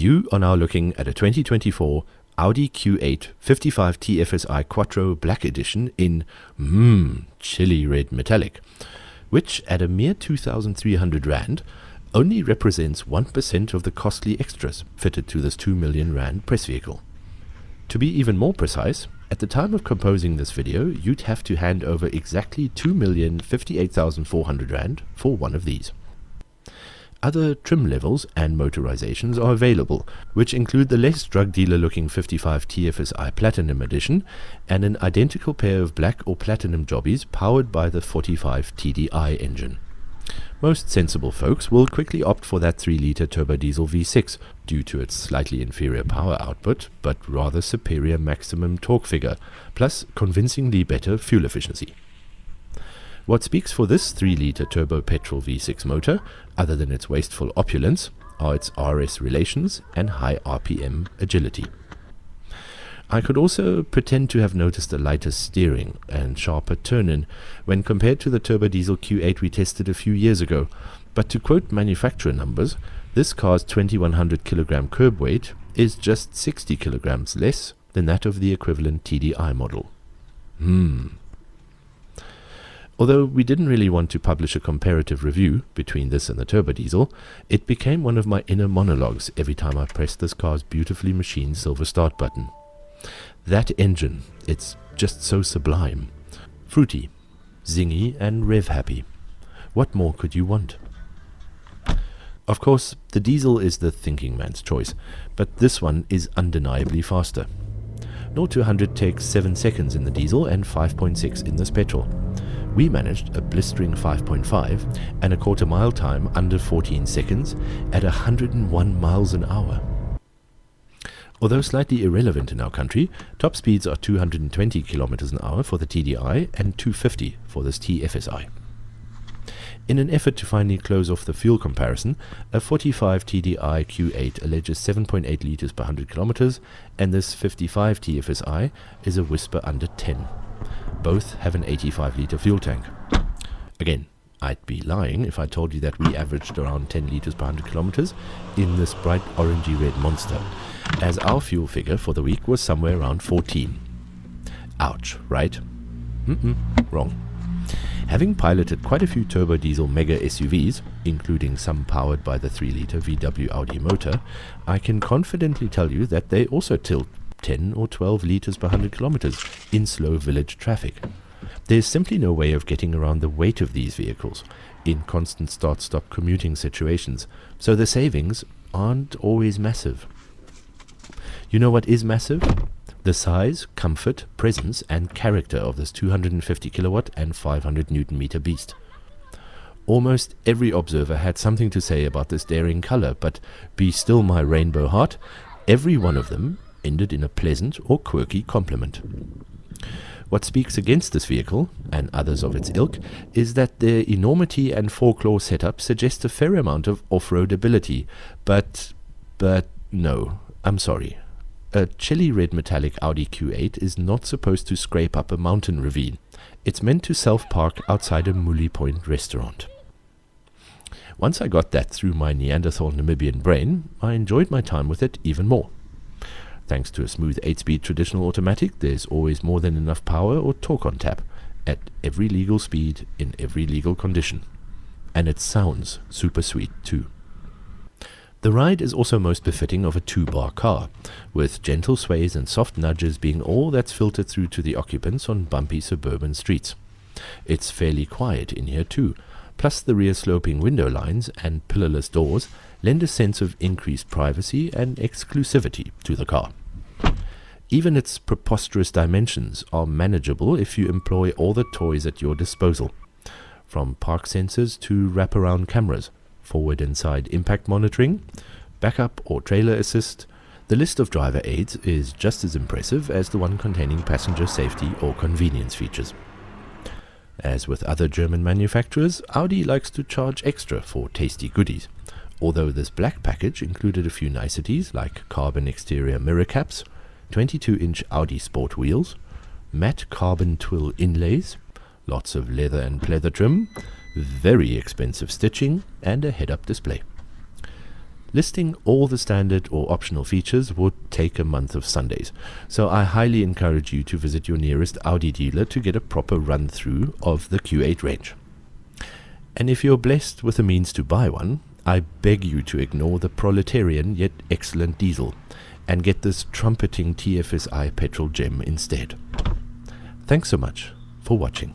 You are now looking at a 2024 Audi Q8 55 TFSi Quattro Black Edition in chilly red metallic, which at a mere 2,300 Rand only represents 1% of the costly extras fitted to this 2 million Rand press vehicle. To be even more precise, at the time of composing this video, you'd have to hand over exactly 2,058,400 Rand for one of these. Other trim levels and motorizations are available, which include the less drug dealer looking 55 TFSi Platinum Edition and an identical pair of black or platinum jobbies powered by the 45 TDI engine. Most sensible folks will quickly opt for that 3-litre turbo diesel V6 due to its slightly inferior power output but rather superior maximum torque figure, plus convincingly better fuel efficiency. What speaks for this 3-litre turbo petrol V6 motor, other than its wasteful opulence, are its RS relations and high RPM agility. I could also pretend to have noticed a lighter steering and sharper turn-in when compared to the turbo diesel Q8 we tested a few years ago, but to quote manufacturer numbers, this car's 2100 kilogram curb weight is just 60 kilograms less than that of the equivalent TDI model. Although we didn't really want to publish a comparative review between this and the turbo diesel, it became one of my inner monologues every time I pressed this car's beautifully machined silver start button. That engine, it's just so sublime. Fruity, zingy and rev happy. What more could you want? Of course, the diesel is the thinking man's choice, but this one is undeniably faster. 0 to 100 takes 7 seconds in the diesel and 5.6 in this petrol. We managed a blistering 5.5 and a quarter-mile time under 14 seconds at 101 miles an hour. Although slightly irrelevant in our country, top speeds are 220 kilometers an hour for the TDI and 250 for this TFSi. In an effort to finally close off the fuel comparison, a 45 TDI Q8 alleges 7.8 liters per 100 kilometers, and this 55 TFSi is a whisper under 10. Both have an 85-litre fuel tank. Again, I'd be lying if I told you that we averaged around 10 litres per 100 kilometers in this bright orangey red monster, as our fuel figure for the week was somewhere around 14. Ouch, right? Wrong. Having piloted quite a few turbo diesel mega SUVs, including some powered by the 3-litre VW Audi motor, I can confidently tell you that they also tilt 10 or 12 litres per 100 kilometers in slow village traffic. There's simply no way of getting around the weight of these vehicles in constant start-stop commuting situations, so the savings aren't always massive. You know what is massive? The size, comfort, presence and character of this 250 kilowatt and 500 Newton meter beast. Almost every observer had something to say about this daring color, but be still my rainbow heart, every one of them ended in a pleasant or quirky compliment. What speaks against this vehicle, and others of its ilk, is that their enormity and four-claw setup suggest a fair amount of off-road ability, but no, I'm sorry. A chilly red metallic Audi Q8 is not supposed to scrape up a mountain ravine. It's meant to self-park outside a Mully Point restaurant. Once I got that through my Neanderthal Namibian brain, I enjoyed my time with it even more. Thanks to a smooth 8-speed traditional automatic, there's always more than enough power or torque on tap, at every legal speed, in every legal condition. And it sounds super sweet too. The ride is also most befitting of a 2-bar car, with gentle sways and soft nudges being all that's filtered through to the occupants on bumpy suburban streets. It's fairly quiet in here too, plus the rear sloping window lines and pillarless doors lend a sense of increased privacy and exclusivity to the car. Even its preposterous dimensions are manageable if you employ all the toys at your disposal, from park sensors to wraparound cameras, forward and side impact monitoring, backup or trailer assist. The list of driver aids is just as impressive as the one containing passenger safety or convenience features. As with other German manufacturers, Audi likes to charge extra for tasty goodies, although this black package included a few niceties like carbon exterior mirror caps, 22-inch Audi sport wheels, matte carbon twill inlays, lots of leather and pleather trim, very expensive stitching, and a head-up display. Listing all the standard or optional features would take a month of Sundays, so I highly encourage you to visit your nearest Audi dealer to get a proper run-through of the Q8 range. And if you're blessed with the means to buy one, I beg you to ignore the proletarian yet excellent diesel and get this trumpeting TFSi petrol gem instead. Thanks so much for watching.